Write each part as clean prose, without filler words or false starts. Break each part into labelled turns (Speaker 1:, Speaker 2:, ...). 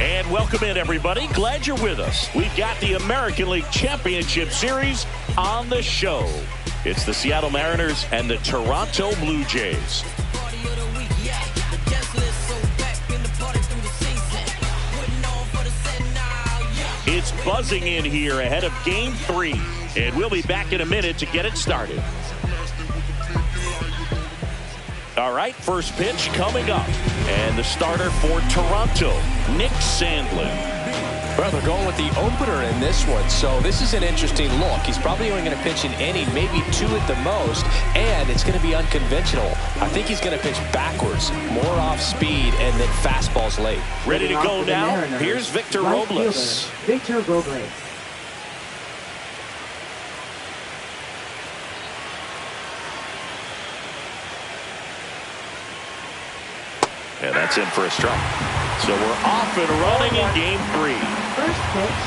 Speaker 1: And welcome in, everybody. Glad you're with us. We've got the American League Championship Series on the show. It's the Seattle Mariners and the Toronto Blue Jays. It's buzzing in here ahead of Game 3, and we'll be back in a minute to get it started. All right, first pitch coming up. And the starter for Toronto, Nick Sandlin.
Speaker 2: Well, they're going with the opener in this one, so this is an interesting look. He's probably only going to pitch an inning, maybe 2 at the most, and it's going to be unconventional. I think he's going to pitch backwards, more off speed, and then fastballs late.
Speaker 1: Ready to go now? Here's Victor Robles.
Speaker 3: Victor Robles.
Speaker 1: And that's in for a strike. So we're off and running in Game 3.
Speaker 3: First pitch,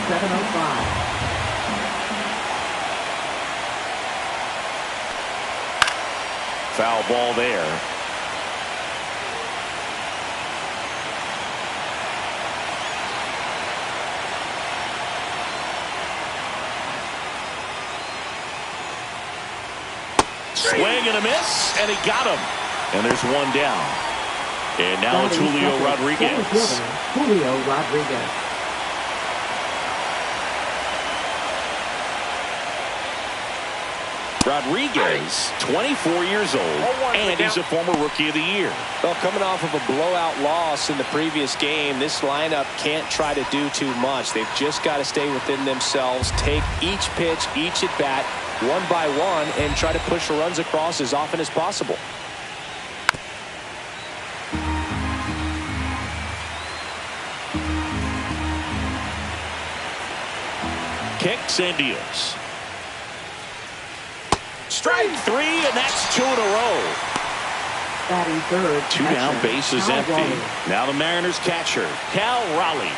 Speaker 3: 7:05.
Speaker 1: Foul ball there. Swing and a miss, and he got him. And there's one down. And now it's Julio Rodriguez.
Speaker 3: Julio Rodriguez.
Speaker 1: Rodriguez, 24 years old, and he's a former Rookie of the Year.
Speaker 2: Well, coming off of a blowout loss in the previous game, this lineup can't try to do too much. They've just got to stay within themselves, take each pitch, each at bat, one by one, and try to push the runs across as often as possible.
Speaker 1: Kicks and deals. Strike 3, and that's 2 in a row.
Speaker 3: Batting third.
Speaker 1: 2 down, bases empty.
Speaker 3: Raleigh.
Speaker 1: Now the Mariners catcher, Cal Raleigh.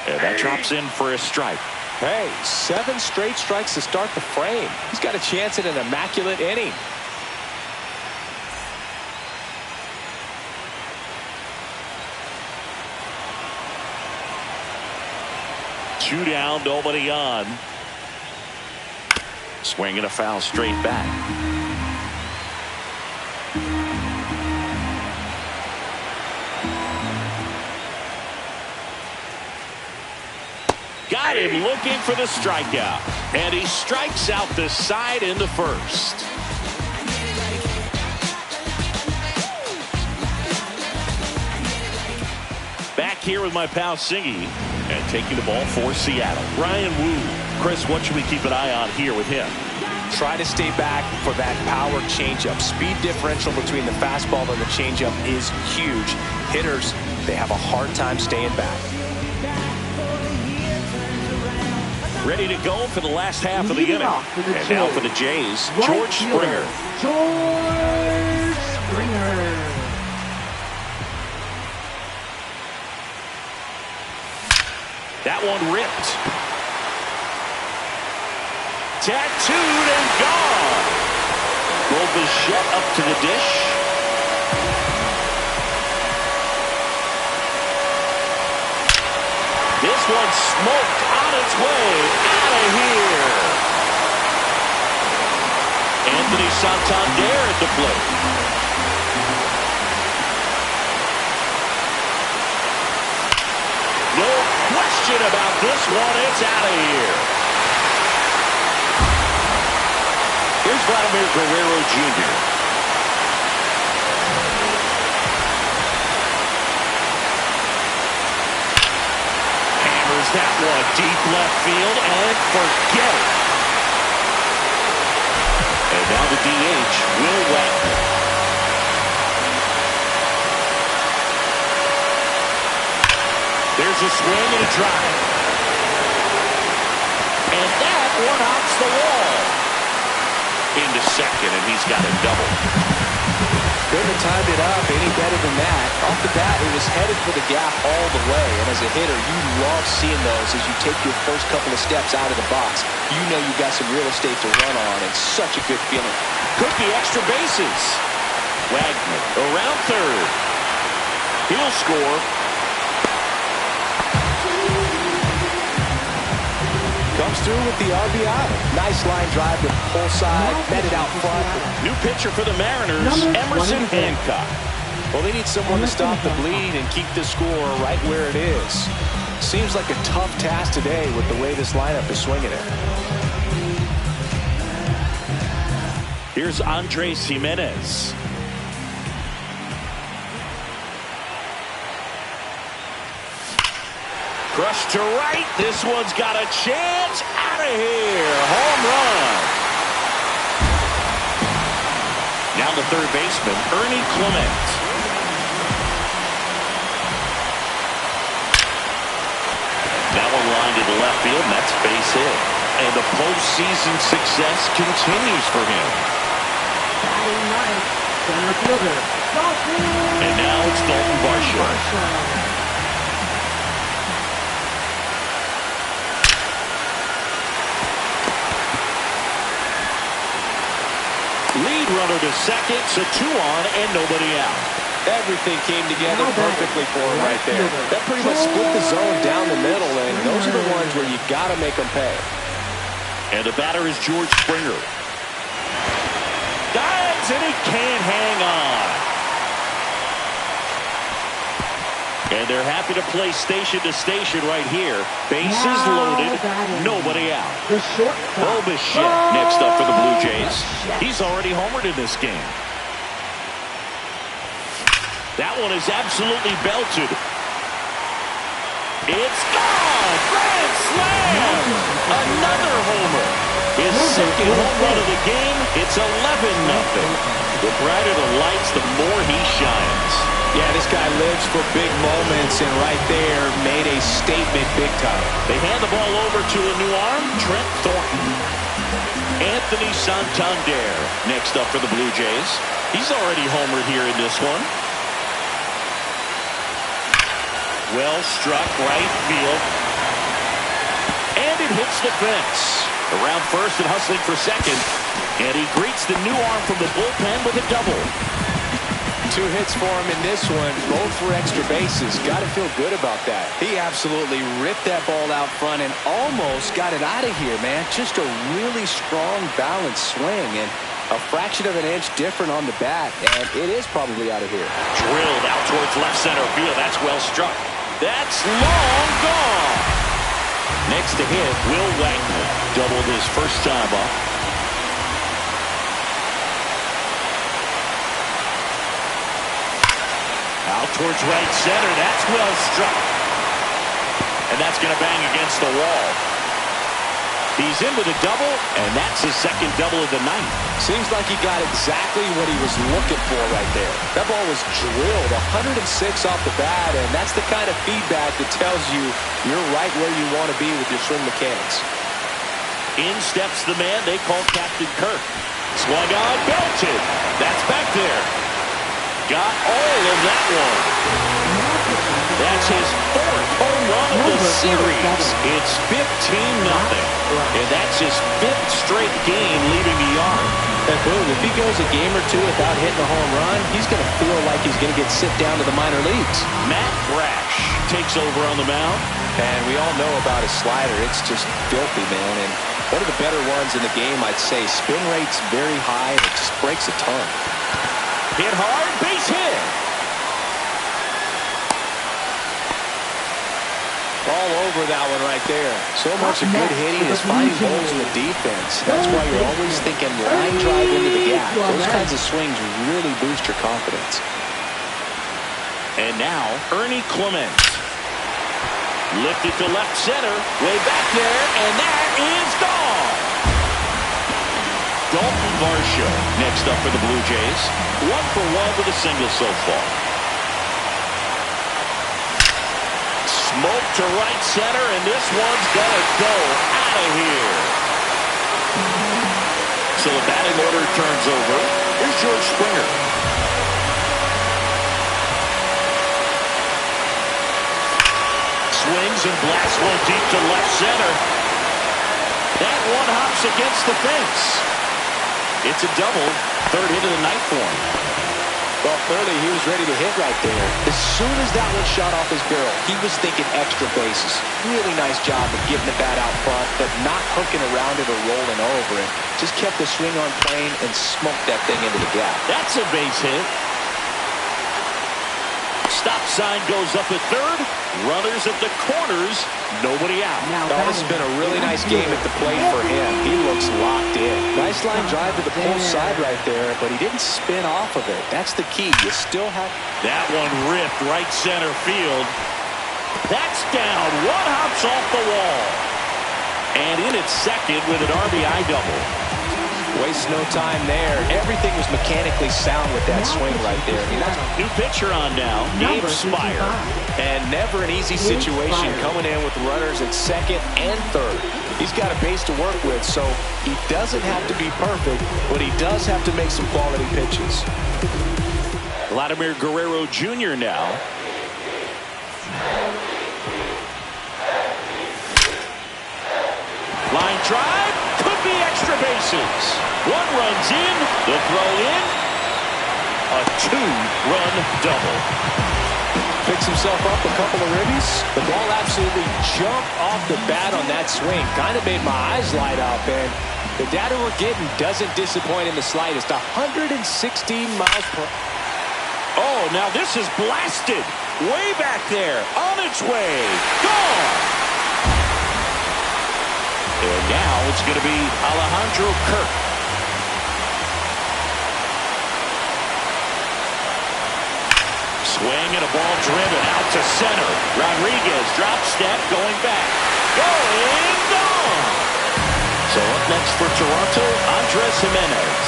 Speaker 1: And that drops in for a strike.
Speaker 2: Hey, 7 straight strikes to start the frame. He's got a chance at an immaculate inning.
Speaker 1: Two down, nobody on. Swinging a foul straight back. Got him looking for the strikeout. And he strikes out the side into first. Back here with my pal Singy. And taking the ball for Seattle, Ryan Wu. Chris, what should we keep an eye on here with him?
Speaker 2: Try to stay back for that power changeup. Speed differential between the fastball and the changeup is huge. Hitters, they have a hard time staying back.
Speaker 1: Ready to go for the last half of the inning. And now for the Jays, George Springer.
Speaker 3: George Springer.
Speaker 1: That one ripped. Tattooed and gone. Rolled Bichette up to the dish. This one smoked on its way out of here. Anthony Santander at the plate. No question about this one. It's out of here. Here's Vladimir Guerrero Jr. Hammers that one deep left field and forget it. And now the DH, Will Wagner. There's a swing and a drive. And that one hops the wall. Into second, and he's got a double.
Speaker 2: couldn't have timed it up any better than that. Off the bat, it was headed for the gap all the way. And as a hitter, you love seeing those as you take your first couple of steps out of the box. You know you've got some real estate to run on, and such a good feeling.
Speaker 1: Could be extra bases. Wagner around third. He'll score.
Speaker 2: Comes through with the RBI. Nice line drive to the pull side, met it out front.
Speaker 1: New pitcher for the Mariners, Emerson Hancock.
Speaker 2: Well, they need someone to stop the bleed and keep the score right where it is. Seems like a tough task today with the way this lineup is swinging it.
Speaker 1: Here's Andres Gimenez. Crushed to right. This one's got a chance. Out of here. Home run. Now the third baseman, Ernie Clement. That one lined to the left field, and that's base hit. And the postseason success continues for him.
Speaker 3: Batting ninth, center fielder, Dalton.
Speaker 1: And now it's Dalton Varsho. Lead runner to second, so 2 on and nobody out.
Speaker 2: Everything came together perfectly for him right there. That pretty much split the zone down the middle, and those are the ones where you got to make them pay.
Speaker 1: And the batter is George Springer. Dives, and he can't hang on. And they're happy to play station to station right here. Bases loaded, nobody out. Bo Bichette next up for the Blue Jays. He's already homered in this game. That one is absolutely belted. It's gone! Grand slam! Another homer. His second home run of the game. It's 11-0. The brighter the lights, the more he shines.
Speaker 2: Yeah, this guy lives for big moments, and right there made a statement big time.
Speaker 1: They hand the ball over to a new arm, Trent Thornton. Anthony Santander next up for the Blue Jays. He's already homered here in this one. Well struck right field. And it hits the fence. Around first and hustling for second. And he greets the new arm from the bullpen with a double.
Speaker 2: 2 hits for him in this one, both for extra bases. Got to feel good about that. He absolutely ripped that ball out front and almost got it out of here, man. Just a really strong, balanced swing, and a fraction of an inch different on the bat, and it is probably out of here.
Speaker 1: Drilled out towards left center field. That's well struck. That's long gone. Next to hit, Will Wagner. Doubled his first time up. Out towards right center. That's well struck. And that's going to bang against the wall. He's in with a double, and that's his second double of the night.
Speaker 2: Seems like he got exactly what he was looking for right there. That ball was drilled 106 off the bat, and that's the kind of feedback that tells you you're right where you want to be with your swing mechanics.
Speaker 1: In steps the man they call Captain Kirk. Swung on, belted. That's back there. Got all of that one. That's his 4th home run of the series. It's 15-0. And that's his 5th straight game leaving the yard.
Speaker 2: And boom, if he goes a game or 2 without hitting a home run, he's going to feel like he's going to get sent down to the minor leagues.
Speaker 1: Matt Brash takes over on the mound.
Speaker 2: And we all know about his slider. It's just filthy, man. And one of the better ones in the game, I'd say. Spin rate's very high, and it just breaks a ton.
Speaker 1: Hit hard, base hit.
Speaker 2: All over that one right there. So much of good hitting is finding holes in the defense. That's why you're always thinking line drive into the gap. Those kinds of swings really boost your confidence.
Speaker 1: And now, Ernie Clement. Lifted to left center. Way back there, and that is gone. Dalton Varsho next up for the Blue Jays. 1 for 1 with a single so far. Smoke to right center, and this one's gonna go out of here. So the batting order turns over. Here's George Springer. swings and blasts one deep to left center. That one hops against the fence. It's a double. Third hit of the night for him.
Speaker 2: Well, clearly he was ready to hit right there. As soon as that one shot off his barrel, he was thinking extra bases. Really nice job of getting the bat out front, but not hooking around it or rolling over it. Just kept the swing on plane and smoked that thing into the gap.
Speaker 1: That's a base hit. Stop sign goes up at third. Runners at the corners. Nobody out.
Speaker 2: Oh, this has been a really nice game at the plate for him. He looks locked in. Nice line drive to the pull side right there, but he didn't spin off of it. That's the key. You still have...
Speaker 1: That one ripped right center field. That's down. One hops off the wall. And in at second with an RBI double.
Speaker 2: Waste no time there. Everything was mechanically sound with that swing right there. I mean,
Speaker 1: new pitcher on now, Gabe Spire.
Speaker 2: And never an easy situation coming in with runners at second and third. He's got a base to work with, so he doesn't have to be perfect, but he does have to make some quality pitches.
Speaker 1: Vladimir Guerrero Jr. now. Line drive. Could be extra bases. One runs in. The throw in. A two-run double.
Speaker 2: Picks himself up a couple of ribbies. The ball absolutely jumped off the bat on that swing. Kind of made my eyes light up. And the data we're getting doesn't disappoint in the slightest. 116 miles per hour.
Speaker 1: Oh, now this is blasted. Way back there. On its way. Gone. And now it's going to be Alejandro Kirk. Swing and a ball driven out to center. Rodriguez drop step going back. Going gone. So up next for Toronto, Andres Gimenez.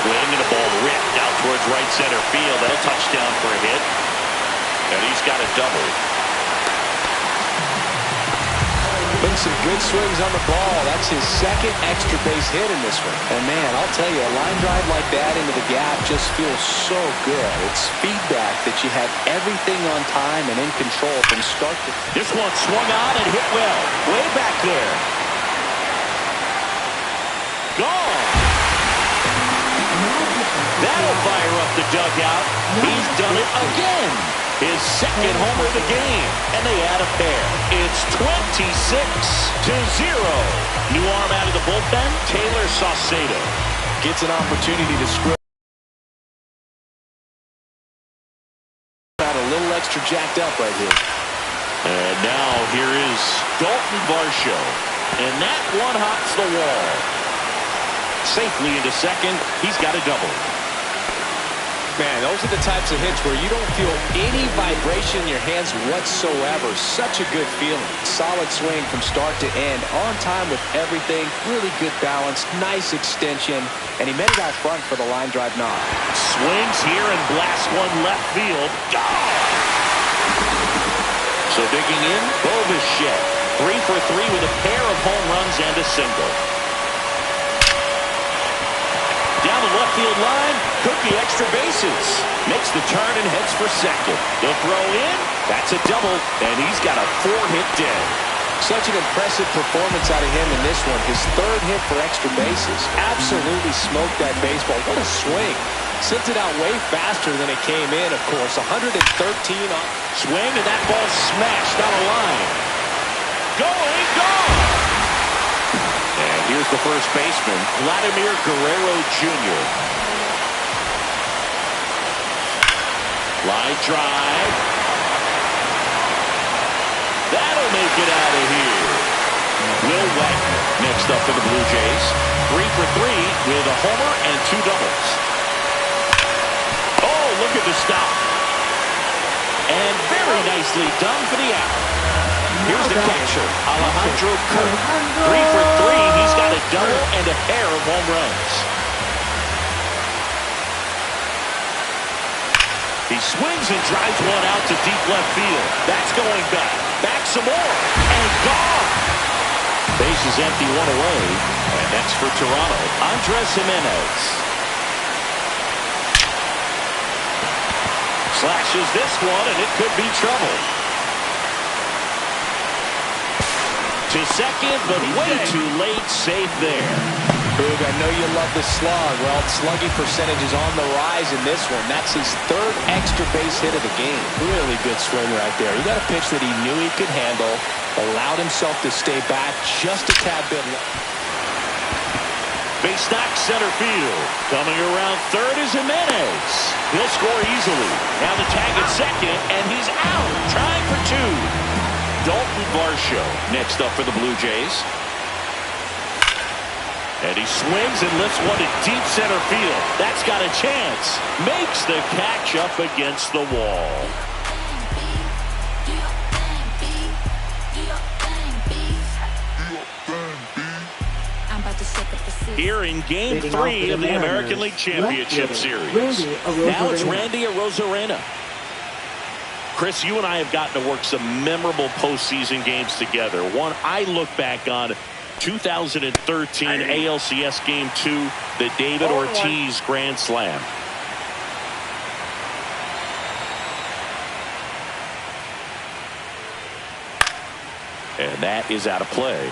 Speaker 1: Swing and a ball ripped out towards right center field. That'll touchdown for a hit. And he's got a double.
Speaker 2: Been some good swings on the ball. That's his second extra base hit in this one. And man, I'll tell you, a line drive like that into the gap just feels so good. It's feedback that you have everything on time and in control from start to...
Speaker 1: This one swung on and hit well. Way back there. Gone. That'll fire up the dugout. He's done it again. His second homer of the game. And they add a pair. It's 26-0. New arm out of the bullpen, Taylor Saucedo.
Speaker 2: Gets an opportunity to script out a little extra jacked up right here.
Speaker 1: And now here is Dalton Varsho. And that one hops the wall. Safely into second. He's got a double.
Speaker 2: Man, those are the types of hits where you don't feel any vibration in your hands whatsoever. Such a good feeling. Solid swing from start to end. On time with everything. Really good balance. Nice extension. And he made it out front for the line drive knock.
Speaker 1: Swings here and blasts one left field. Gone! So digging in, Bo Bichette. 3 for 3 with a pair of home runs and a single. Down the left field line, could be extra bases. Makes the turn and heads for second. The throw in, that's a double, and he's got a 4-hit day.
Speaker 2: Such an impressive performance out of him in this one. His third hit for extra bases. Absolutely smoked that baseball. What a swing. Sent it out way faster than it came in, of course. 113 on.
Speaker 1: Swing, and that ball smashed down the line. Going, gone! And here's the first baseman, Vladimir Guerrero Jr. Line drive. That'll make it out of here. Will Wagner next up for the Blue Jays. 3 for 3 with a homer and 2 doubles. Oh, look at the stop. And very nicely done for the out. Here's the catcher, Alejandro Kirk. 3 for 3. He's got a double and a pair of home runs. He swings and drives one out to deep left field. That's going back. Back some more. And gone. Base is empty, one away. And next for Toronto, Andres Gimenez. Slashes this one, and it could be trouble. To second, but way too late. Safe there.
Speaker 2: Boog, I know you love the slug. Well, slugging percentage is on the rise in this one. That's his third extra base hit of the game. Really good swing right there. He got a pitch that he knew he could handle, allowed himself to stay back just a tad bit.
Speaker 1: Base knock center field. Coming around third is Jimenez. He'll score easily. Now the tag at second, and he's out. Trying for two. Dalton Varsho next up for the Blue Jays. And he swings and lifts one to deep center field. That's got a chance. Makes the catch up against the wall. Here in Game 3 of the American League Championship Series. Now it's Randy Arozarena. Chris, you and I have gotten to work some memorable postseason games together. One I look back on, 2013 ALCS Game 2, the David Ortiz Grand Slam. And that is out of play.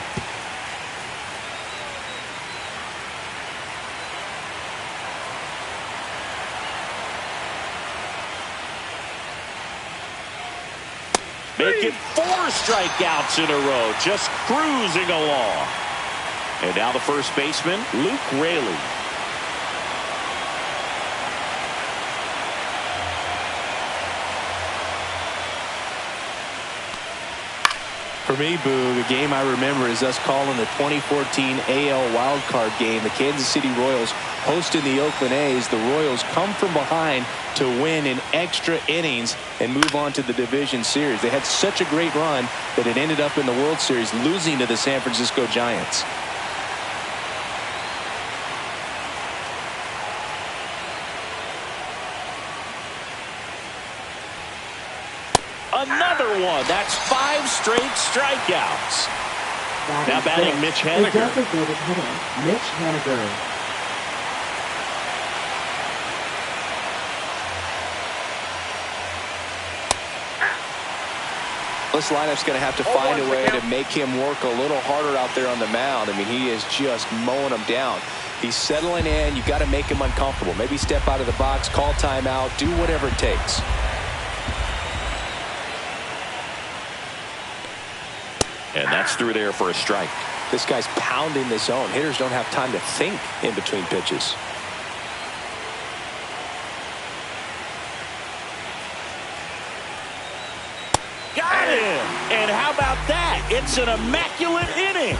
Speaker 1: Making 4 strikeouts in a row, just cruising along. And now the first baseman, Luke Raley.
Speaker 2: For me, Boo, the game I remember is us calling the 2014 AL wildcard game. The Kansas City Royals hosting the Oakland A's. The Royals come from behind to win in extra innings and move on to the division series. They had such a great run that it ended up in the World Series, losing to the San Francisco Giants.
Speaker 1: Another one. That's 5 straight strikeouts. Now batting Mitch Haniger.
Speaker 3: Mitch Haniger.
Speaker 2: This lineup's going to have to find a way to make him work a little harder out there on the mound. I mean, he is just mowing them down. He's settling in. You got to make him uncomfortable. Maybe step out of the box, call timeout, do whatever it takes.
Speaker 1: And that's through there for a strike.
Speaker 2: This guy's pounding the zone. Hitters don't have time to think in between pitches.
Speaker 1: Got him! And how about that? It's an immaculate inning.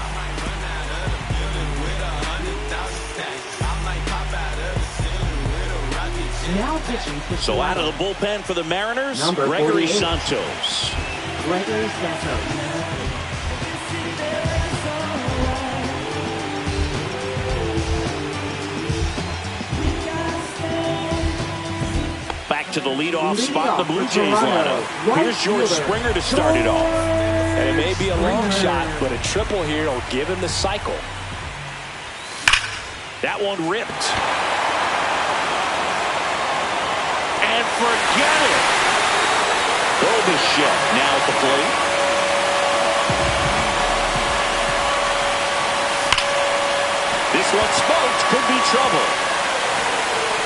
Speaker 3: Now pitching for
Speaker 1: So out of the bullpen for the Mariners, Gregory Santos.
Speaker 3: Gregory Santos.
Speaker 1: Back to the leadoff spot in the Blue Jays lineup. Here's George Springer to start it off.
Speaker 2: And it may be a long shot, but a triple here will give him the cycle.
Speaker 1: That one ripped. And forget it. Bichette now at the plate. This one smoked, could be trouble.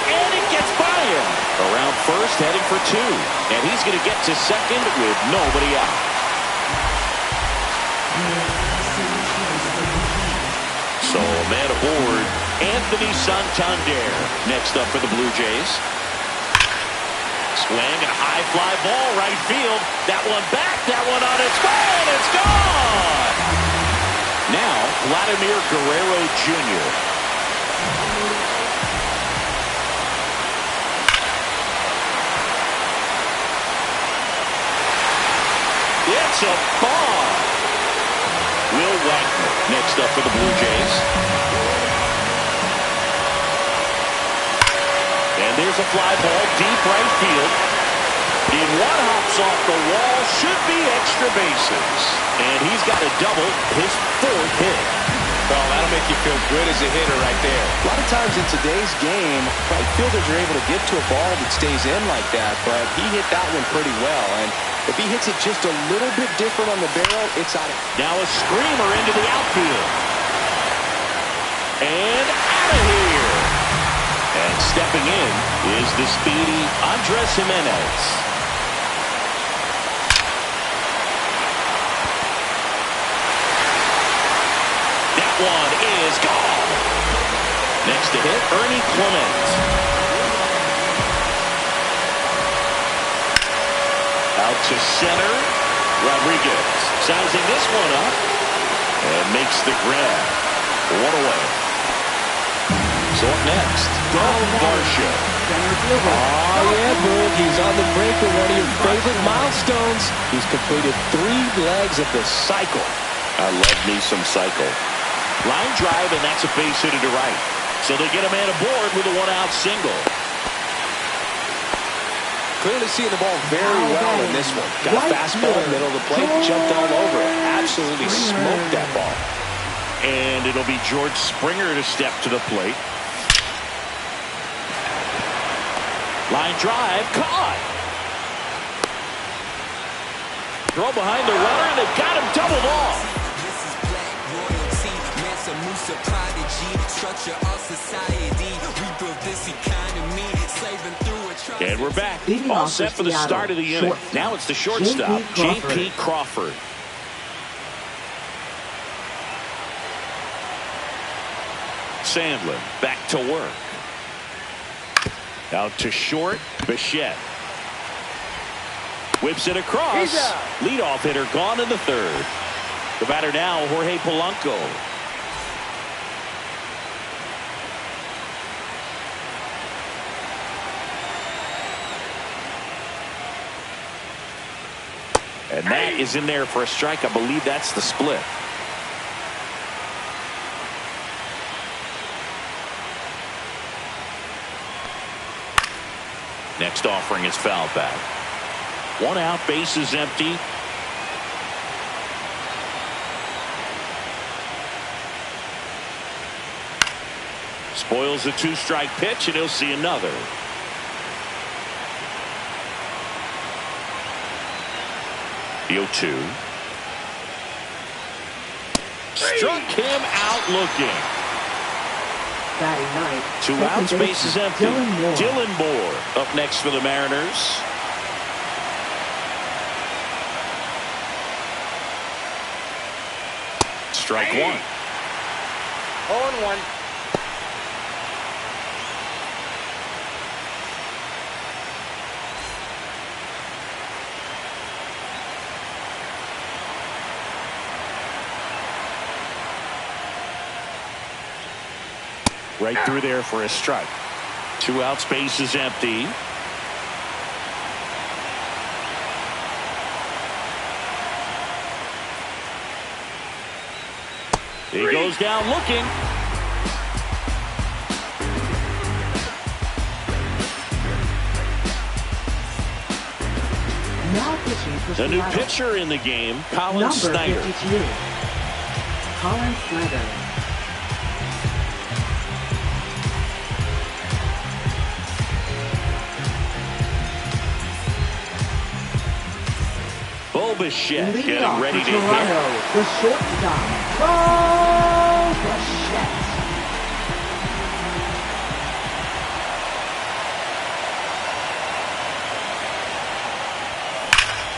Speaker 1: And it gets by him. Around first, heading for 2. And he's going to get to second with nobody out. So, man aboard, Anthony Santander next up for the Blue Jays. Swing and a high fly ball right field. That one back, that one on its way, and it's gone! Now, Vladimir Guerrero Jr. It's a bomb! Will Wagner next up for the Blue Jays. And there's a fly ball deep right field. In one hops off the wall, should be extra bases. And he's got a double, his 4th hit.
Speaker 2: Well, that'll make you feel good as a hitter right there. A lot of times in today's game, right fielders are able to get to a ball that stays in like that, but he hit that one pretty well. And if he hits it just a little bit different on the barrel, it's out of...
Speaker 1: Now a screamer into the outfield. And out of here. And stepping in is the speedy Andres Gimenez. That one is gone. Next to hit, Ernie Clement. Out to center, Rodriguez sizing this one up and makes the grab. One away. So up next, Doug Varsho.
Speaker 2: Oh, yeah, Boog. He's on the brink of one of your favorite milestones. He's completed 3 legs of the cycle.
Speaker 1: I love me some cycle. Line drive, and that's a base hit to right. So they get a man aboard with a one-out single.
Speaker 2: Clearly seeing the ball very well in this one. Got a fastball in the middle of the plate, jumped all over it. Absolutely smoked that ball.
Speaker 1: And it'll be George Springer to step to the plate. Line drive, caught. Throw behind the runner, and they've got him doubled off. And we're back. All set for the start of the inning. Now it's the shortstop, J.P. Crawford. Sandlin back to work. Out to short, Bichette. Whips it across. Leadoff hitter gone in the third. The batter now, Jorge Polanco. And that is in there for a strike. I believe that's the split. Next offering is foul back. 1 out, base is empty. Spoils a 2-strike pitch, and he'll see another. The 0-2. Struck him out looking.
Speaker 3: Batting ninth.
Speaker 1: 2 outs, base is empty. Dylan Moore up next for the Mariners. Strike 1.
Speaker 2: 0-1.
Speaker 1: Right through there for a strike. 2 outs, base is empty. He goes down looking.
Speaker 3: Now pitching for
Speaker 1: The new
Speaker 3: Seattle.
Speaker 1: pitcher in the game, Colin
Speaker 3: Number
Speaker 1: Snyder.
Speaker 3: 52. Colin Snyder.
Speaker 1: Bo Bichette
Speaker 3: Leading
Speaker 1: getting
Speaker 3: off
Speaker 1: ready
Speaker 3: for
Speaker 1: to
Speaker 3: Toronto,
Speaker 1: hit.
Speaker 3: the shortstop, Bo Bichette.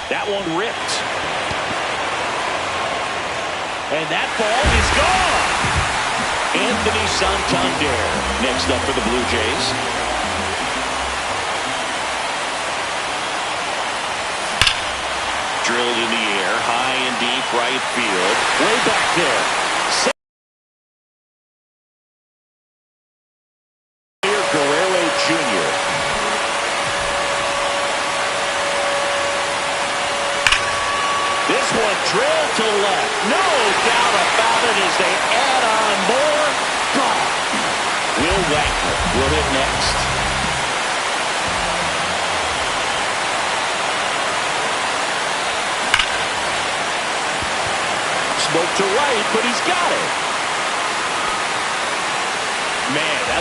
Speaker 1: That one ripped. And that ball is gone. Anthony Santander next up for the Blue Jays. Drilled in the air, high and deep right field. Way back there. Guerrero Jr. This one drilled to left. No doubt about it as they add on more. Gone. Will Wagner will hit next. Smoke to right, but he's got it.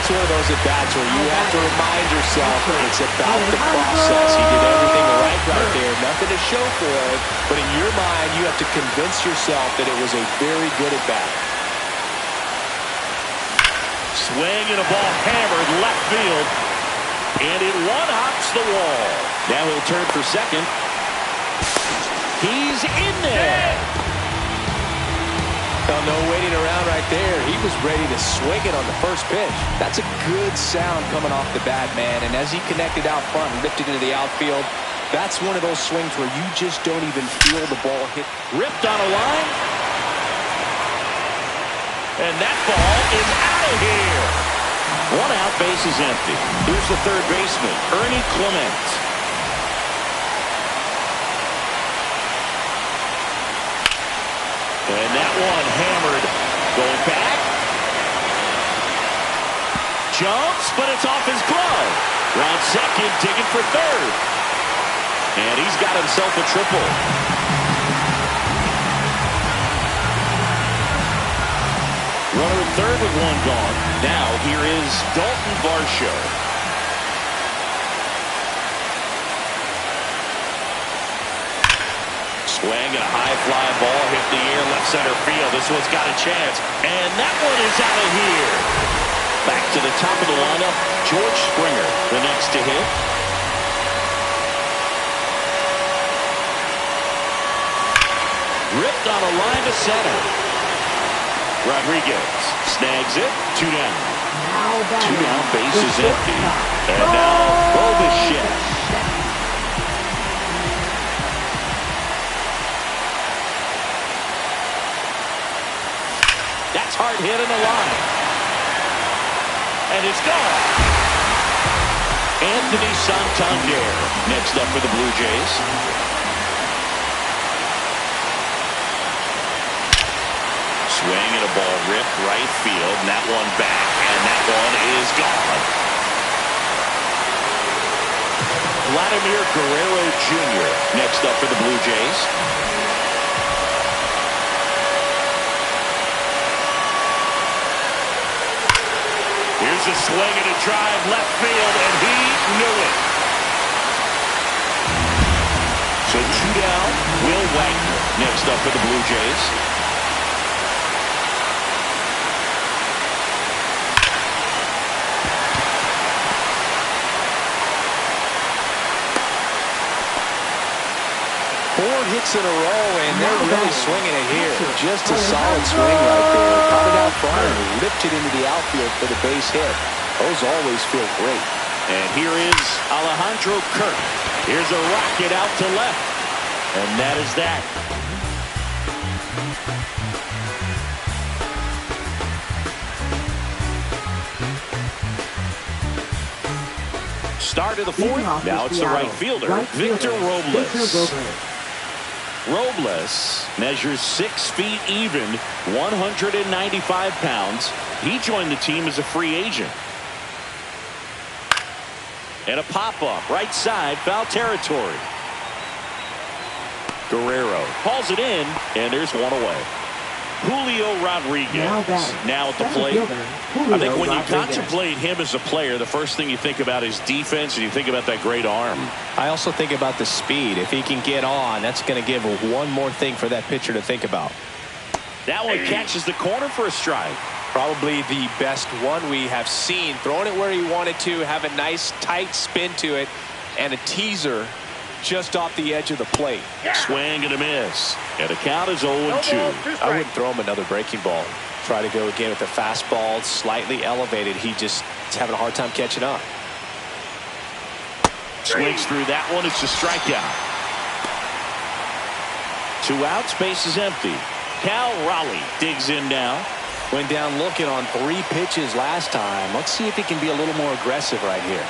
Speaker 2: That's one of those at-bats where you have to remind yourself it's about the process. He did everything right there. Nothing to show for it. But in your mind, you have to convince yourself that it was a very good at-bat.
Speaker 1: Swing and a ball hammered left field. And it one-hops the wall. Now he'll turn for second. He's in there.
Speaker 2: Well, no waiting around right there. He was ready to swing it on the first pitch. That's a good sound coming off the bat, man. And as he connected out front and lifted into the outfield, that's one of those swings where you just don't even feel the ball hit.
Speaker 1: Ripped on a line. And that ball is out of here. One out, base is empty. Here's the third baseman, Ernie Clement. And that one hammered. Going back. Jumps, but it's off his glove. Round second, digging for third. And he's got himself a triple. Runner at third with one gone. Now here is Dalton Varsho. Swing and a high fly ball hit the air left center field. This one's got a chance. And that one is out of here. Back to the top of the lineup, George Springer, the next to hit. Ripped on a line to center. Rodriguez snags it. 2 down. 2 down, base is empty. And now Bobichette. That's hard hit in the line. And it's gone. Anthony Santander next up for the Blue Jays. Swing and a ball ripped right field. And that one back. And that one is gone. Vladimir Guerrero Jr. next up for the Blue Jays. Here's a swing and a drive left field, and he knew it. So 2 down, Will Wagner next up for the Blue Jays.
Speaker 2: Four hits in a row, and they're really swinging it here. Just a solid swing right there. Caught it out front and ripped it into the outfield for the base hit. Those always feel great.
Speaker 1: And here is Alejandro Kirk. Here's a rocket out to left. And that is that. Start of the fourth. Now it's the right fielder, Victor Robles. Robles measures 6 feet even, 195 pounds. He joined the team as a free agent. And a pop-up, right side, foul territory. Guerrero hauls it in, and there's one away. Julio Rodriguez now at the plate. I think when you contemplate him as a player, the first thing you think about is defense, and you think about that great arm.
Speaker 2: I also think about the speed. If he can get on, that's going to give one more thing for that pitcher to think about.
Speaker 1: That one catches the corner for a strike.
Speaker 2: Probably the best one we have seen. Throwing it where he wanted to, have a nice tight spin to it, and a teaser just off the edge of the plate.
Speaker 1: Swing and a miss. And the count is 0-2.
Speaker 2: I wouldn't throw him another breaking ball. Try to go again with the fastball, slightly elevated. He's having a hard time catching up.
Speaker 1: Swings through that one. It's a strikeout. 2 outs. Base is empty. Cal Raleigh digs in now.
Speaker 2: Went down looking on 3 pitches last time. Let's see if he can be a little more aggressive right here.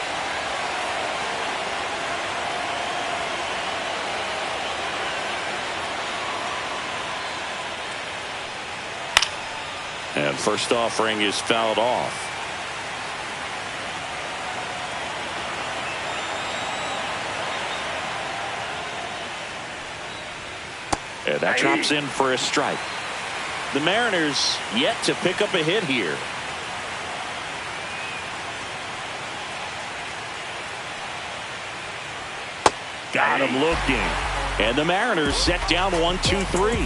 Speaker 1: And first offering is fouled off. And that drops in for a strike. The Mariners yet to pick up a hit here. Got him looking. And the Mariners set down 1-2-3.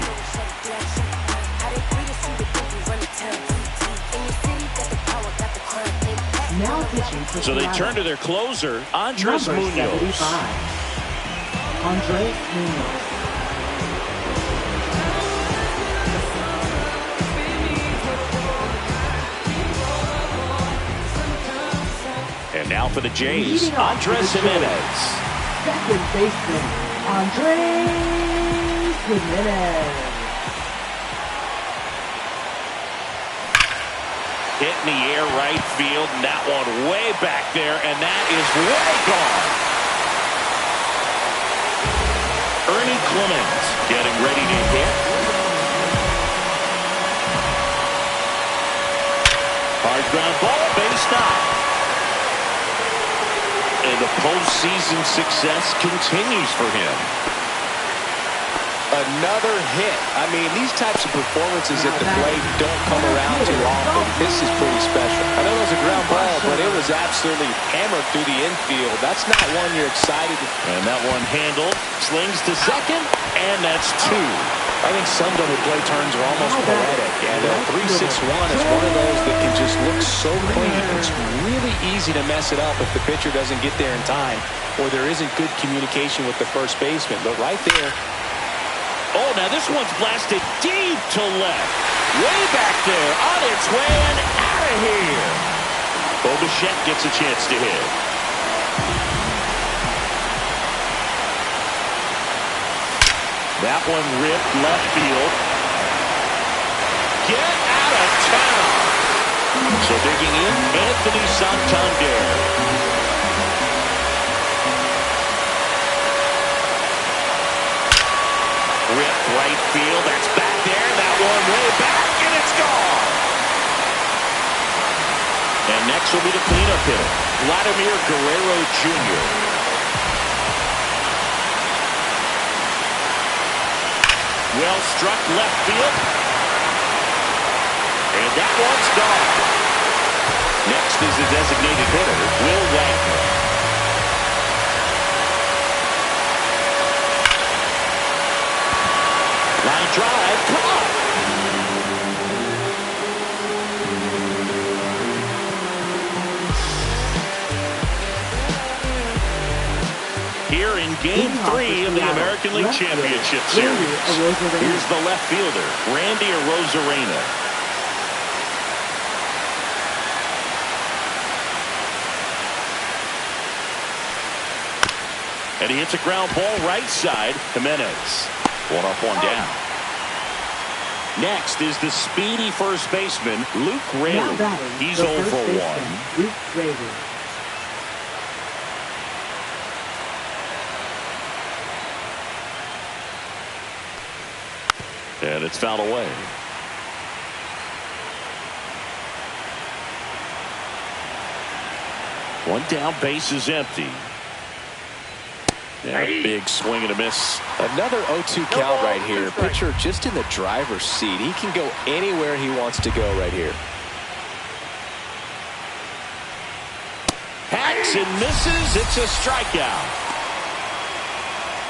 Speaker 3: Now pitching for
Speaker 1: So they
Speaker 3: Seattle.
Speaker 1: turn to their closer, Andres
Speaker 3: Number
Speaker 1: Munoz.
Speaker 3: 75. Andres Munoz.
Speaker 1: And now for the Jays,
Speaker 3: Leading off
Speaker 1: Andres
Speaker 3: for the Jays.
Speaker 1: Jimenez.
Speaker 3: Second baseman, Andres Jimenez.
Speaker 1: Hit in the air right field, and that one way back there, and that is way gone. Ernie Clemens getting ready to hit. Hard ground ball, base knock. And the postseason success continues for him.
Speaker 2: Another hit. I mean, these types of performances at the plate don't come around too often. This is pretty special. I know it was a ground ball, but it was absolutely hammered through the infield. That's not one you're excited to.
Speaker 1: And that one handled, slings to second, and that's two.
Speaker 2: I think some double play turns are almost poetic, and a 3-6-1 is one of those that can just look so clean. It's really easy to mess it up if the pitcher doesn't get there in time, or there isn't good communication with the first baseman. But right there.
Speaker 1: Oh, now this one's blasted deep to left. Way back there, on its way and out of here. Bo Bichette gets a chance to hit. That one ripped left field. Get out of town. So digging in, Anthony Santander. Ripped right field. That's back there. That one way back, and it's gone. And next will be the cleanup hitter, Vladimir Guerrero Jr. Well struck left field. And that one's gone. Next is the designated hitter, Will Wagner. Line drive, caught. Here in Game 3 of the American League Championship Series. Here's the left fielder, Randy Arozarena. And he hits a ground ball right side, Jimenez. One up, one down. Next is the speedy first baseman, Luke Raley. He's 0 for 1.
Speaker 3: Luke Raley.
Speaker 1: And it's fouled away. One down, base is empty. And a big swing and a miss.
Speaker 2: Another 0-2 count right here. Pitcher just in the driver's seat. He can go anywhere he wants to go right here.
Speaker 1: Hacks and misses. It's a strikeout.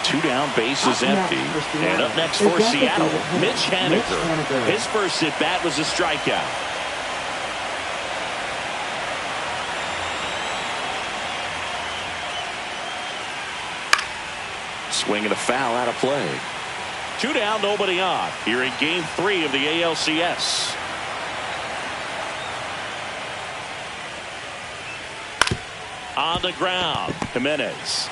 Speaker 1: Two down, base is empty. And up next for Seattle, Mitch Haniger. His first at bat was a strikeout. Swing and a foul out of play. Two down, nobody on. Here in Game 3 of the ALCS. On the ground, Jimenez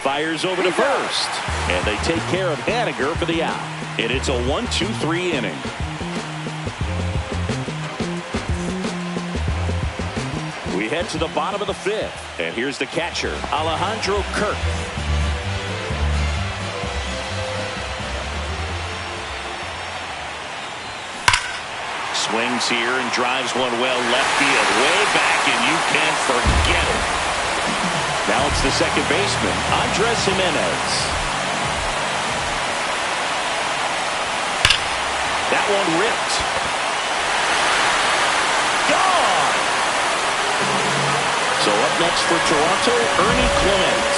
Speaker 1: fires over to first, and they take care of Haniger for the out. And it's a 1-2-3 inning. We head to the bottom of the fifth, and here's the catcher, Alejandro Kirk. Swings here and drives one well left field, way back, and you can't forget it. Now it's the second baseman, Andres Jimenez. That one ripped. Gone! So up next for Toronto, Ernie Clemens.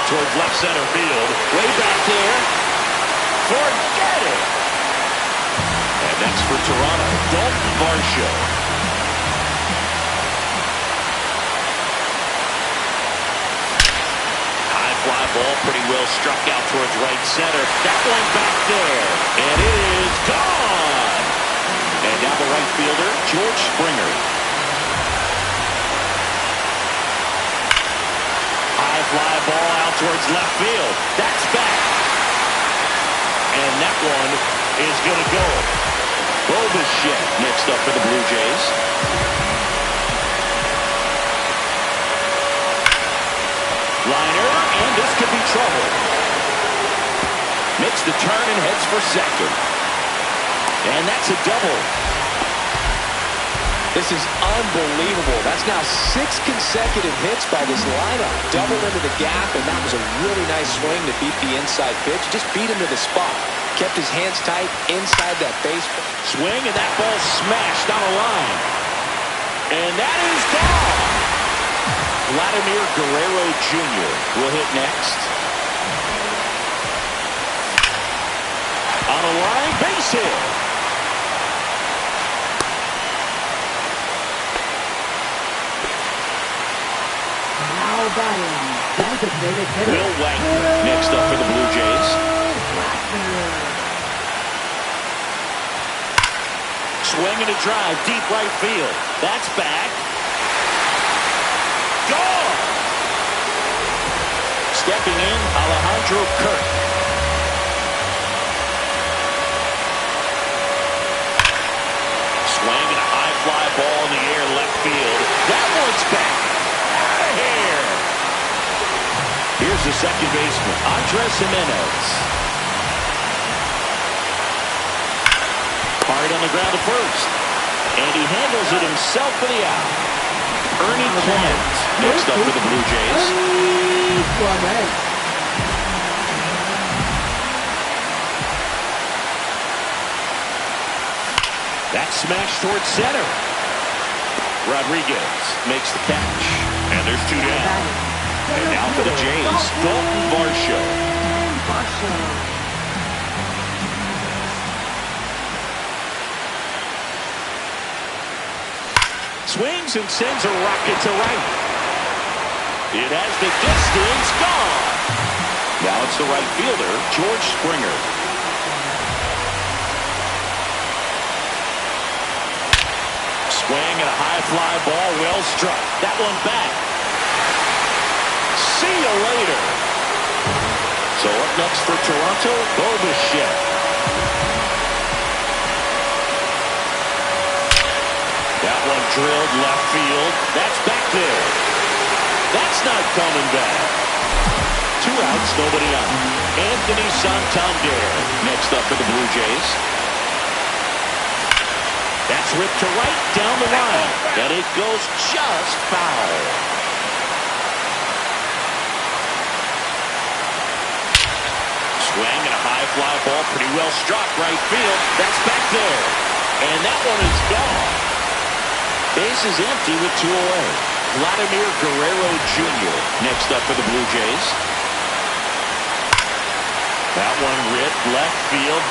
Speaker 1: towards left center field. Way back there. Forget it. And next for Toronto, Dalton Varsho. High fly ball, pretty well struck out towards right center. That one back there. And it is gone. And now the right fielder, George Springer. High fly ball out towards left field. That's back. And that one is going to go. Bo Bichette next up for the Blue Jays. Liner, and this could be trouble. Makes the turn and heads for second. And that's a double.
Speaker 2: This is unbelievable. That's now 6 consecutive hits by this lineup. Double into the gap, and that was a really nice swing to beat the inside pitch. Just beat him to the spot. Kept his hands tight inside that base.
Speaker 1: Swing, and that ball smashed down a line. And that is gone. Vladimir Guerrero Jr. will hit next. On a line, base hit.
Speaker 3: Now batting, designated hitter.
Speaker 1: Will Wagner next up for the Blue Jays. Swing and a drive, deep right field. That's back. Gone! Stepping in, Alejandro Kirk. Swing and a high fly ball in the air, left field. That one's back. Out of here. Here's the second baseman, Andres Gimenez. Hard on the ground to first. And he handles it himself for the out. Ernie Clement next up for the Blue Jays. That smash towards center. Rodriguez makes the catch. And there's 2 down. And now for the Jays, Dalton Varsho. Swings and sends a rocket to right. It has the distance, gone. Now it's the right fielder, George Springer. Swing and a high fly ball, well struck. That one back. See you later. So up next for Toronto, Bo Bichette. That one drilled left field. That's back there. That's not coming back. 2 outs, nobody on. Anthony Santander next up for the Blue Jays. That's ripped to right, down the line. And it goes just foul. Swing and a high fly ball, pretty well struck, right field. That's back there. And that one is gone. Base is empty with 2 away. Vladimir Guerrero Jr. next up for the Blue Jays. That one ripped left field.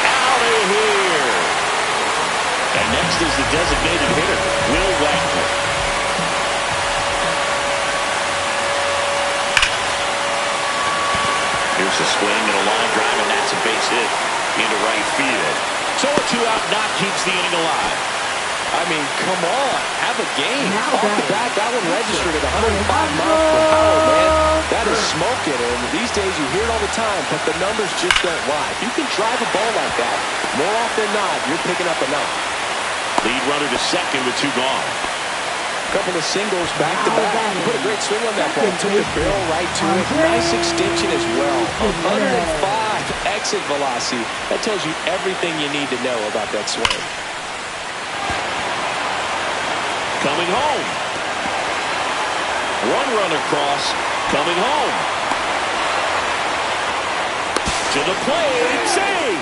Speaker 1: Out of here. And next is the designated hitter, Will Wagner. Here's a swing and a line drive, and that's a base hit into right field. So a 2-out knock keeps the inning alive.
Speaker 2: I mean, come on. Have a game. Off the bat, that one registered at 105 miles per hour, man. That is smoking, and these days you hear it all the time, but the numbers just don't lie. If you can drive a ball like that, more often than not, you're picking up a knock.
Speaker 1: Lead runner to second with 2 gone.
Speaker 2: Couple of singles back-to-back. Put a great swing on that ball. Took the barrel right to it. Nice extension as well. 105 exit velocity. That tells you everything you need to know about that swing.
Speaker 1: Coming home. 1 run across. Coming home. To the plate. Save.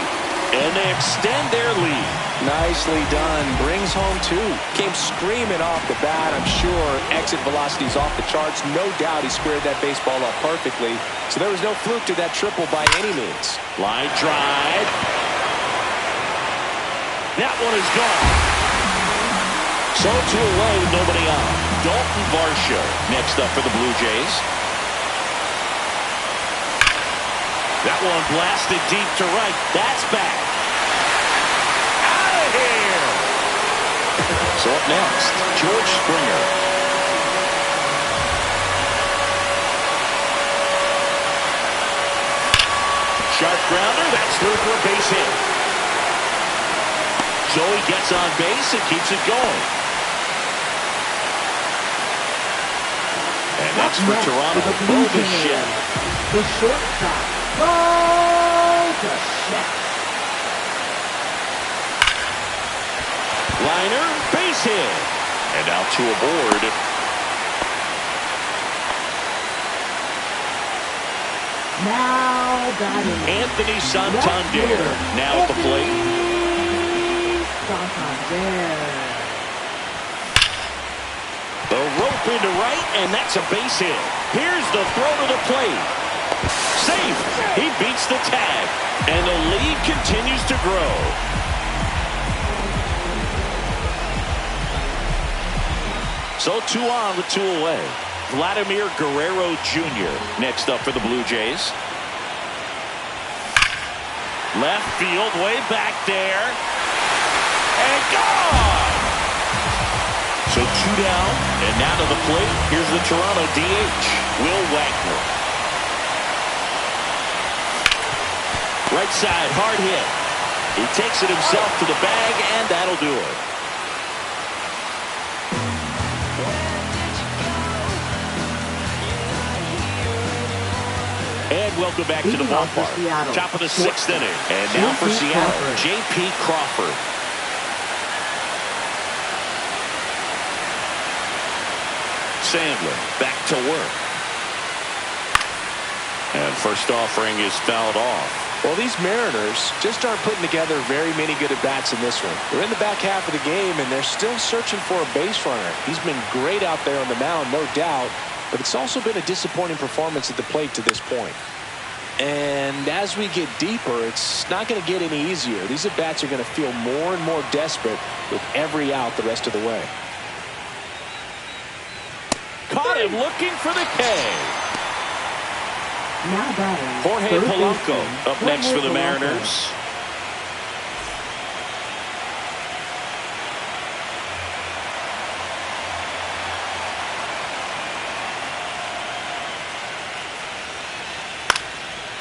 Speaker 1: And they extend their lead.
Speaker 2: Nicely done. Brings home 2. Came screaming off the bat. I'm sure exit velocity's off the charts. No doubt he squared that baseball up perfectly. So there was no fluke to that triple by any means.
Speaker 1: Line drive. That one is gone. So 2 away with nobody on. Dalton Varsho next up for the Blue Jays. That one blasted deep to right. That's back. Out of here. So up next, George Springer. Sharp grounder. That's through for a base hit. Joey gets on base and keeps it going. And next for Toronto, Bo Bichette.
Speaker 3: The shortstop, Bo Bichette.
Speaker 1: Liner, base hit. And out to a board.
Speaker 3: Now batting,
Speaker 1: Anthony Santander now at the plate.
Speaker 3: Santander.
Speaker 1: The rope into right, and that's a base hit. Here's the throw to the plate. Safe. He beats the tag, and the lead continues to grow. So 2 on with 2 away. Vladimir Guerrero Jr. next up for the Blue Jays. Left field, way back there. And gone! So 2 down, and now to the plate. Here's the Toronto DH, Will Wagner. Right side, hard hit. He takes it himself to the bag, and that'll do it. And welcome back to the ballpark. Top of the 6th inning. And now for Seattle, J.P. Crawford. Sandler back to work. And first offering is fouled off.
Speaker 2: Well, these Mariners just aren't putting together very many good at-bats in this one. They're in the back half of the game, and they're still searching for a base runner. He's been great out there on the mound, no doubt, but it's also been a disappointing performance at the plate to this point. And as we get deeper, it's not going to get any easier. These at-bats are going to feel more and more desperate with every out the rest of the way.
Speaker 1: Caught him looking for the K.
Speaker 3: Now batting,
Speaker 1: Jorge Polanco up next for the Mariners.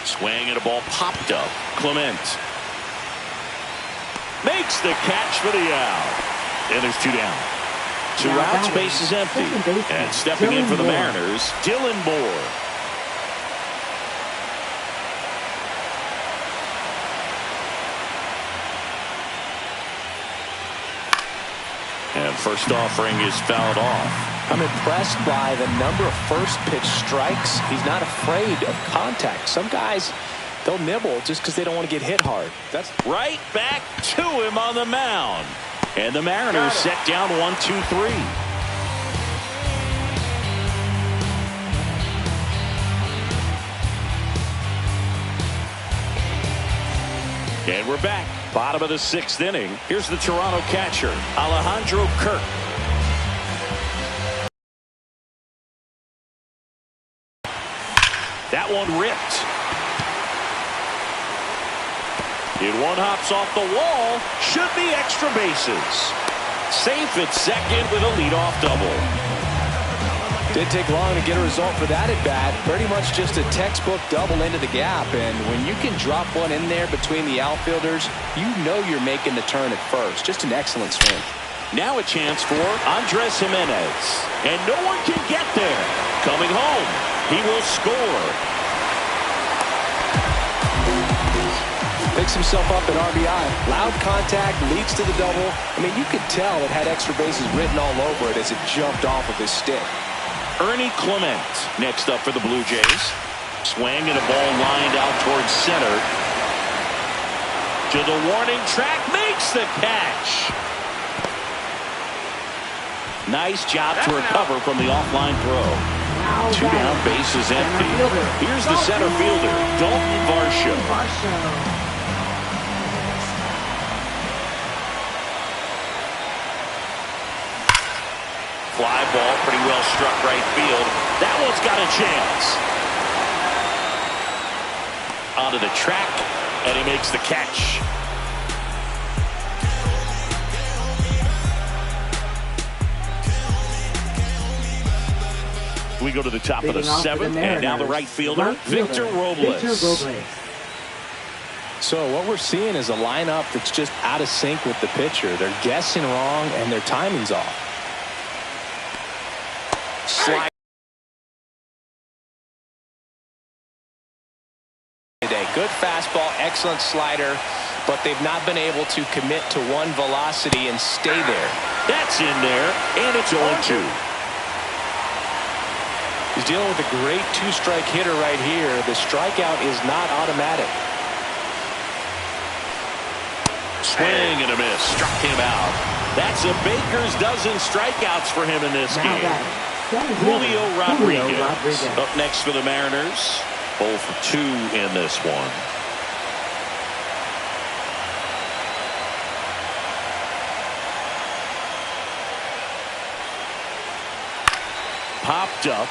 Speaker 1: Swing and a ball popped up. Clement makes the catch for the out. And there's 2 down. 2 outs, base is empty. And stepping in for the Mariners, Dylan Moore. And first offering is fouled off.
Speaker 2: I'm impressed by the number of first pitch strikes. He's not afraid of contact. Some guys, they'll nibble just because they don't want to get hit hard. That's
Speaker 1: right back to him on the mound. And the Mariners set down 1-2-3. And we're back. Bottom of the 6th inning. Here's the Toronto catcher, Alejandro Kirk. That one ripped. It one hops off the wall. Should be extra bases. Safe at second with a leadoff double.
Speaker 2: Didn't take long to get a result for that at bat. Pretty much just a textbook double into the gap. And when you can drop one in there between the outfielders, you know you're making the turn at first. Just an excellent swing.
Speaker 1: Now a chance for Andres Gimenez. And no one can get there. Coming home. He will score.
Speaker 2: Picks himself up at RBI. Loud contact, leads to the double. I mean, you could tell it had extra bases written all over it as it jumped off of his stick.
Speaker 1: Ernie Clement next up for the Blue Jays. Swing and a ball lined out towards center. To the warning track, makes makes the catch. Nice job to recover from the offline throw.
Speaker 3: Now
Speaker 1: 2 down,
Speaker 3: batting.
Speaker 1: bases
Speaker 3: Center
Speaker 1: empty.
Speaker 3: fielder.
Speaker 1: Here's the center fielder, Dalton Varsho.
Speaker 3: Varsho.
Speaker 1: Fly ball, pretty well struck right field. That one's got a chance. Onto the track, and he makes the catch. We go to the top of the
Speaker 3: Leading off for the
Speaker 1: 7th, and now the right fielder, Victor Robles.
Speaker 3: Victor Robles.
Speaker 2: So what we're seeing is a lineup that's just out of sync with the pitcher. They're guessing wrong, and their timing's off.
Speaker 1: Slide.
Speaker 2: Today, good fastball, excellent slider, but they've not been able to commit to one velocity and stay there.
Speaker 1: That's in there, and it's 0-2.
Speaker 2: He's dealing with a great 2-strike hitter right here. The strikeout is not automatic.
Speaker 1: Swing and a miss. Struck him out. That's a baker's dozen strikeouts for him in this
Speaker 3: Now
Speaker 1: game.
Speaker 3: batting. Center fielder.
Speaker 1: Julio Rodriguez.
Speaker 3: Julio Rodriguez.
Speaker 1: Up next for the Mariners. 0 for 2 in this one. Popped up.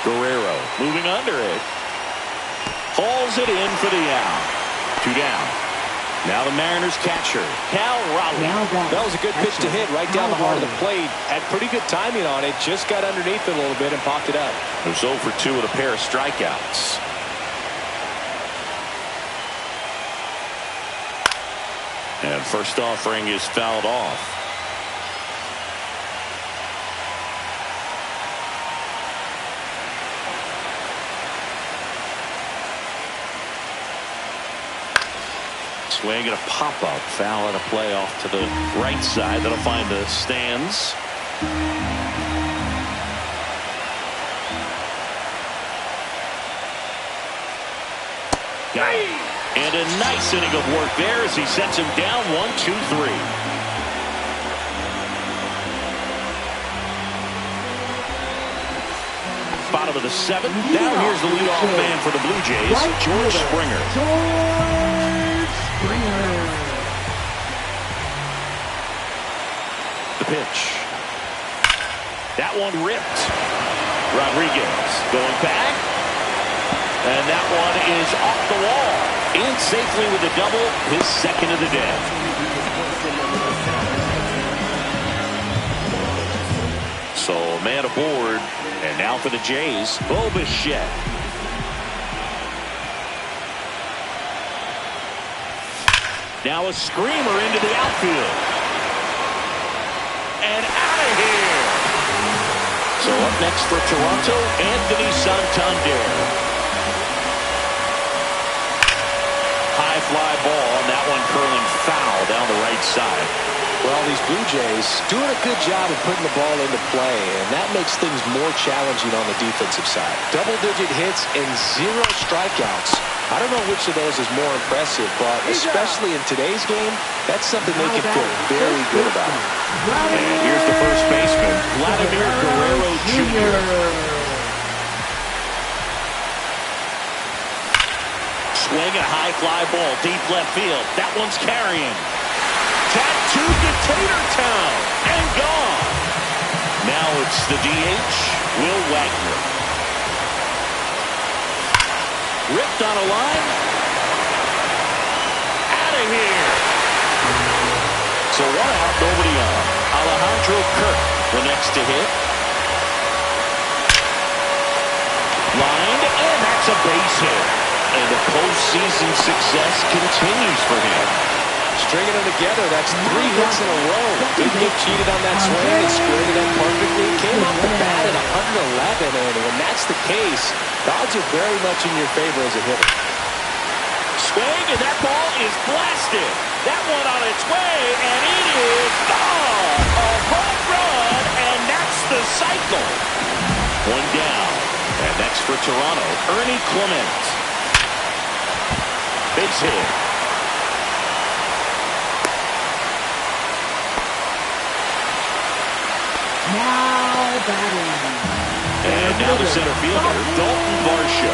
Speaker 1: Guerrero moving under it. Hauls it in for the out. 2 down. Now the Mariners catcher, Cal Raleigh.
Speaker 3: Now batting.
Speaker 2: That was a good pitch to hit right down the heart of the plate. Had pretty good timing on it. Just got underneath it a little bit and popped it up.
Speaker 1: It was 0 for 2 with a pair of strikeouts. And first offering is fouled off. Swing and a pop-up. Foul and a play off to the right side. That'll find the stands. Got it. And a nice inning of work there as he sets him down 1-2-3. Bottom of the 7th. Now here's the leadoff man for the Blue Jays, George Springer.
Speaker 3: George Springer.
Speaker 1: The pitch. That one ripped. Rodriguez going back. And that one is off the wall. In safely with a double, his second of the day. So man aboard. And now for the Jays, Bo Bichette. Now a screamer into the outfield. And out of here. So up next for Toronto, Anthony Santander. High fly ball, and that one curling foul down the right side.
Speaker 2: Well, these Blue Jays doing a good job of putting the ball into play, and that makes things more challenging on the defensive side. Double-digit hits and 0 strikeouts. I don't know which of those is more impressive, but especially in today's game, that's something they can feel very good about.
Speaker 1: And here's the first baseman, Vladimir Guerrero Jr. Swing a high fly ball, deep left field. That one's carrying. Tattooed to Tatertown and gone. Now it's the DH, Will Wagner. Ripped on a line. Out of here. So 1 out, nobody on. Alejandro Kirk, the next to hit. Lined, and that's a base hit. And the postseason success continues for him.
Speaker 2: Stringing them together, that's 3 hits in a row. Didn't get cheated on that swing and squared it up perfectly. Came off the bat at 111, and when that's the case, the odds are very much in your favor as a hitter.
Speaker 1: Swing, and that ball is blasted. That one on its way, and it is gone. A home run, and that's the cycle. 1 down. And next for Toronto, Ernie Clement. Base hit.
Speaker 3: batting.
Speaker 1: And now the center fielder, Dalton Varsho.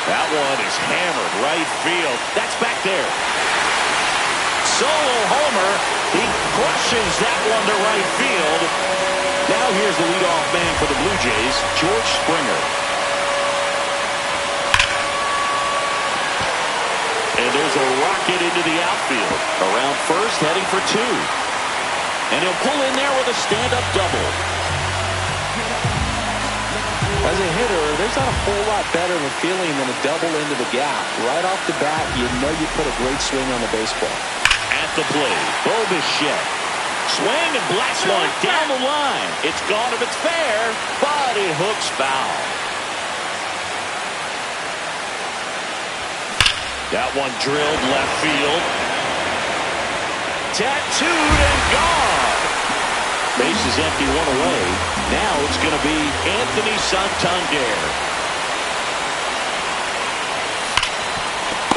Speaker 1: That one is hammered right field. That's back there. Solo homer. He crushes that one to right field. Now here's the leadoff man for the Blue Jays, George Springer. And there's a rocket into the outfield. Around first, heading for two. And he'll pull in there with a stand-up double.
Speaker 2: As a hitter, there's not a whole lot better of a feeling than a double into the gap. Right off the bat, you know you put a great swing on the baseball.
Speaker 1: At the plate, Bo Bichette. Swing and blast one down the line. It's gone if it's fair, but it hooks foul. That one drilled left field. Tattooed and gone. Base is empty, one away. Now it's going to be Anthony Santander.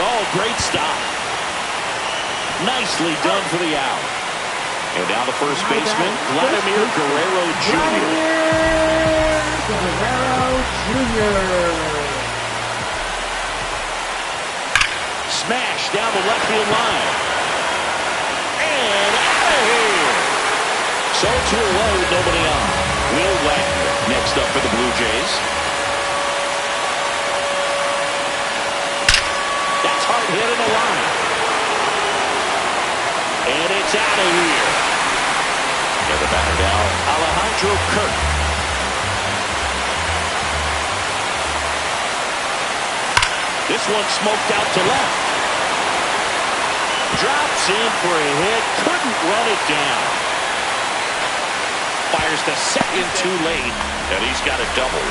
Speaker 1: Oh, great stop. Nicely done for the out. And now the first baseman, Vladimir Guerrero Jr.
Speaker 3: Guerrero Jr.
Speaker 1: Smash down the left field line. And out of here. So 2 away with nobody on. Will Wagner next up for the Blue Jays. That's hard hit in the line. And it's out of here. And the batter now, Alejandro Kirk. This one smoked out to left. Drops in for a hit. Couldn't run it down. Fires to second too late. And he's got a double.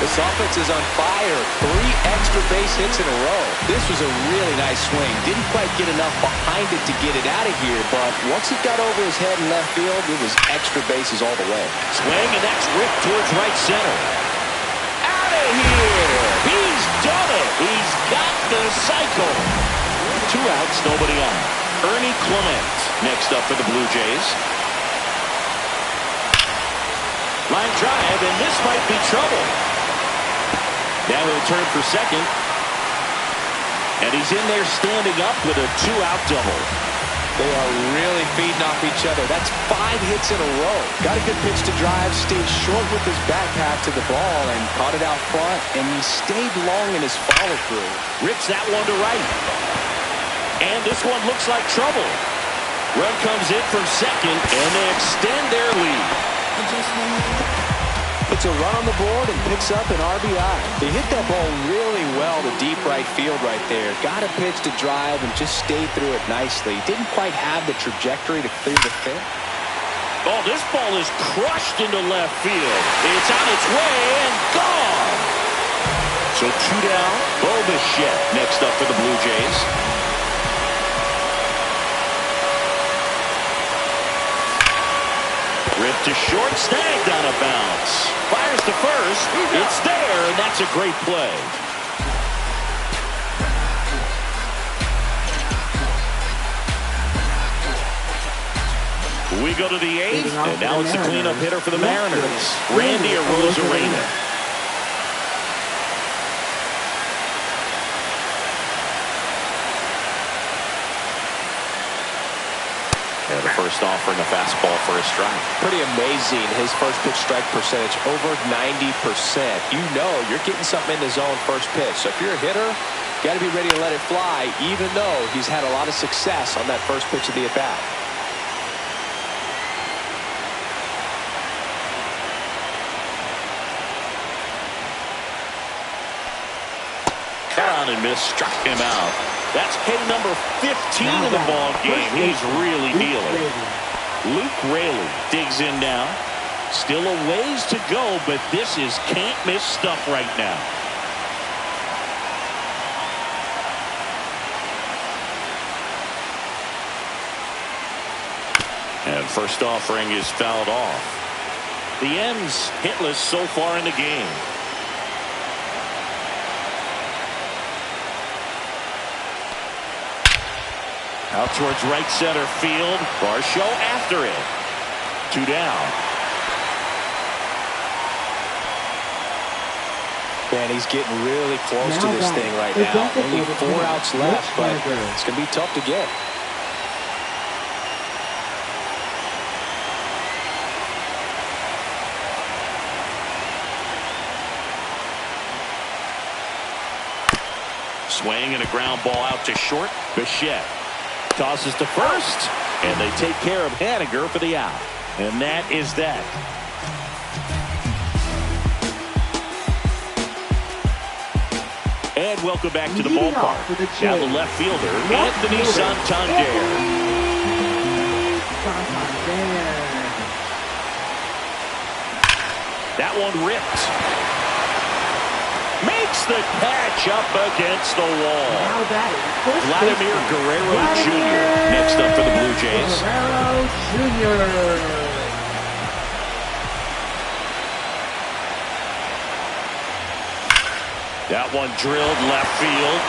Speaker 2: This offense is on fire. 3 extra base hits in a row. This was a really nice swing. Didn't quite get enough behind it to get it out of here, but once it got over his head in left field, it was extra bases all the way.
Speaker 1: Swing, and that's ripped towards right center. Out of here! He's done it! He's got the cycle. 2 outs, nobody on. Ernie Clement next up for the Blue Jays. Line drive, and this might be trouble. Now he'll turn for second. And he's in there standing up with a 2-out double.
Speaker 2: They are really feeding off each other. That's 5 hits in a row. Got a good pitch to drive, stayed short with his back half to the ball, and caught it out front, and he stayed long in his follow-through.
Speaker 1: Rips that one to right. And this one looks like trouble. Run comes in from second, and they extend their lead.
Speaker 2: Puts a run on the board and picks up an RBI. They hit that ball really well to deep right field right there. Got a pitch to drive and just stayed through it nicely. Didn't quite have the trajectory to clear the fit.
Speaker 1: Oh, this ball is crushed into left field. It's on its way and gone. So 2 down. Bo Bichette next up for the Blue Jays. Ripped to short, snagged on a bounce. Fires to first. It's there, and that's a great play. We go to the 8th, and now it's the cleanup hitter for the Mariners, Randy Arozarena. And the first offering a fastball for a strike.
Speaker 2: Pretty amazing. His first pitch strike percentage over 90%. You know you're getting something in the zone first pitch. So if you're a hitter, you got to be ready to let it fly, even though he's had a lot of success on that first pitch of the at-bat.
Speaker 1: Cut on and miss, struck him out. That's K number 15 in the ball game. He's really dealing. Luke Raley digs in now. Still a ways to go, but this is can't miss stuff right now. And first offering is fouled off. The M's hitless so far in the game. Out towards right center field. Varsho after it. 2 down.
Speaker 2: Man, he's getting really close to this thing right now. Only 4 outs left, but it's going to be tough to get.
Speaker 1: Swing and a ground ball out to short. Bichette tosses to first, and they take care of Haniger for the out. And that is that. And welcome back to the ballpark. Now the left fielder, Anthony Santander. That one ripped. Makes the catch up against the wall. Vladimir Guerrero Jr. next up for the Blue Jays.
Speaker 3: Guerrero Jr.
Speaker 1: That one drilled left field.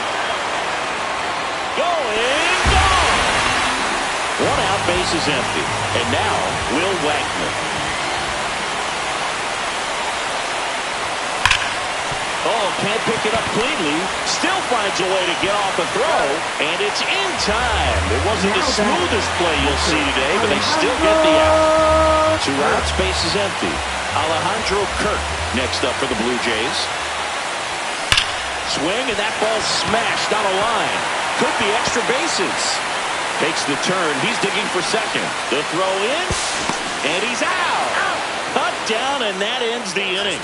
Speaker 1: Going, gone! 1 out, base is empty. And now, Will Wagner. Oh, can't pick it up cleanly. Still finds a way to get off the throw. And it's in time. It wasn't the smoothest play you'll see today, but they still get the out. 2 outs, base is empty. Alejandro Kirk next up for the Blue Jays. Swing, and that ball smashed down a line. Could be extra bases. Takes the turn. He's digging for second. The throw in, and he's out. Cut down, and that ends the inning.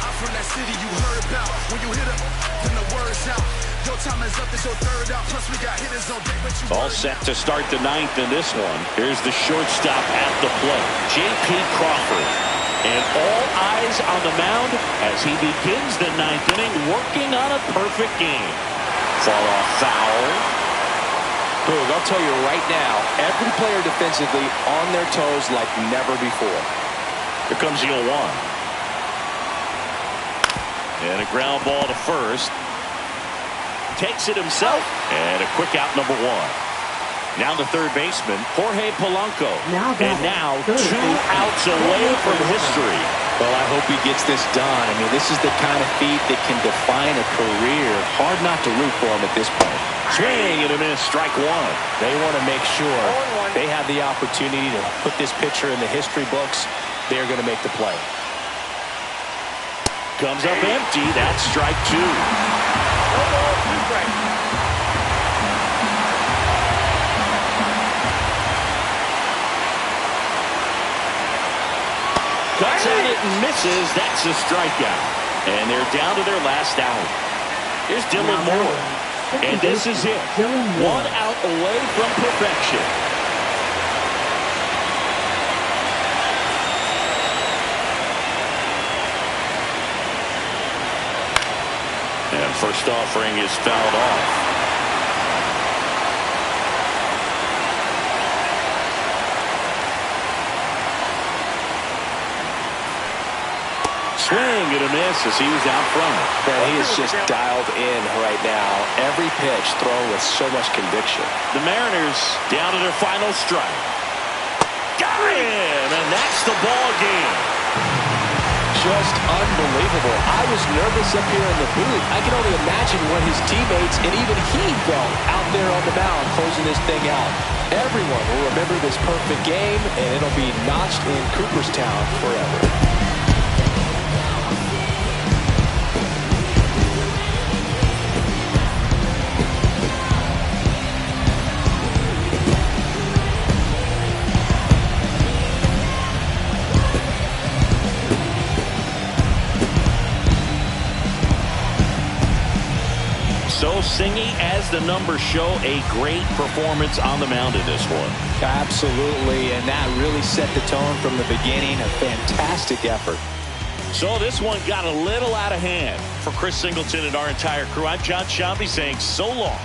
Speaker 4: I'm from that city you heard about. When you hit up, then the word's out. Your time is up, it's your 3rd out. Plus we got hitters on deck.
Speaker 1: All set to start the 9th in this one. Here's the shortstop at the plate, J.P. Crawford. And all eyes on the mound as he begins the 9th inning, working on a perfect game. Fall off foul.
Speaker 2: Boog, I'll tell you right now, every player defensively on their toes like never before.
Speaker 1: Here comes the 0-1. And a ground ball to first. Takes it himself. And a quick out, number 1. Now the third baseman, Jorge Polanco. And now 2 outs away from history.
Speaker 2: Well, I hope he gets this done. I mean, this is the kind of feat that can define a career. Hard not to root for him at this point.
Speaker 1: Swing and a miss, strike 1.
Speaker 2: They want to make sure they have the opportunity to put this pitcher in the history books. They're going to make the play.
Speaker 1: Comes up empty. That's strike 2. Cuts at it and misses. That's a strikeout. And they're down to their last out. Here's Dylan Moore. And this is it. 1 out away from perfection. And first offering is fouled off. Swing and a miss as he was out front.
Speaker 2: Man, he is just dialed in right now. Every pitch thrown with so much conviction.
Speaker 1: The Mariners down to their final strike. Got him, and that's the ball game.
Speaker 2: Just unbelievable. I was nervous up here in the booth. I can only imagine what his teammates and even he felt out there on the mound closing this thing out. Everyone will remember this perfect game, and it'll be notched in Cooperstown forever.
Speaker 1: So singing as the numbers show, a great performance on the mound in this one.
Speaker 2: Absolutely, and that really set the tone from the beginning. A fantastic effort.
Speaker 1: So this one got a little out of hand. For Chris Singleton and our entire crew, I'm John Shambi saying so long.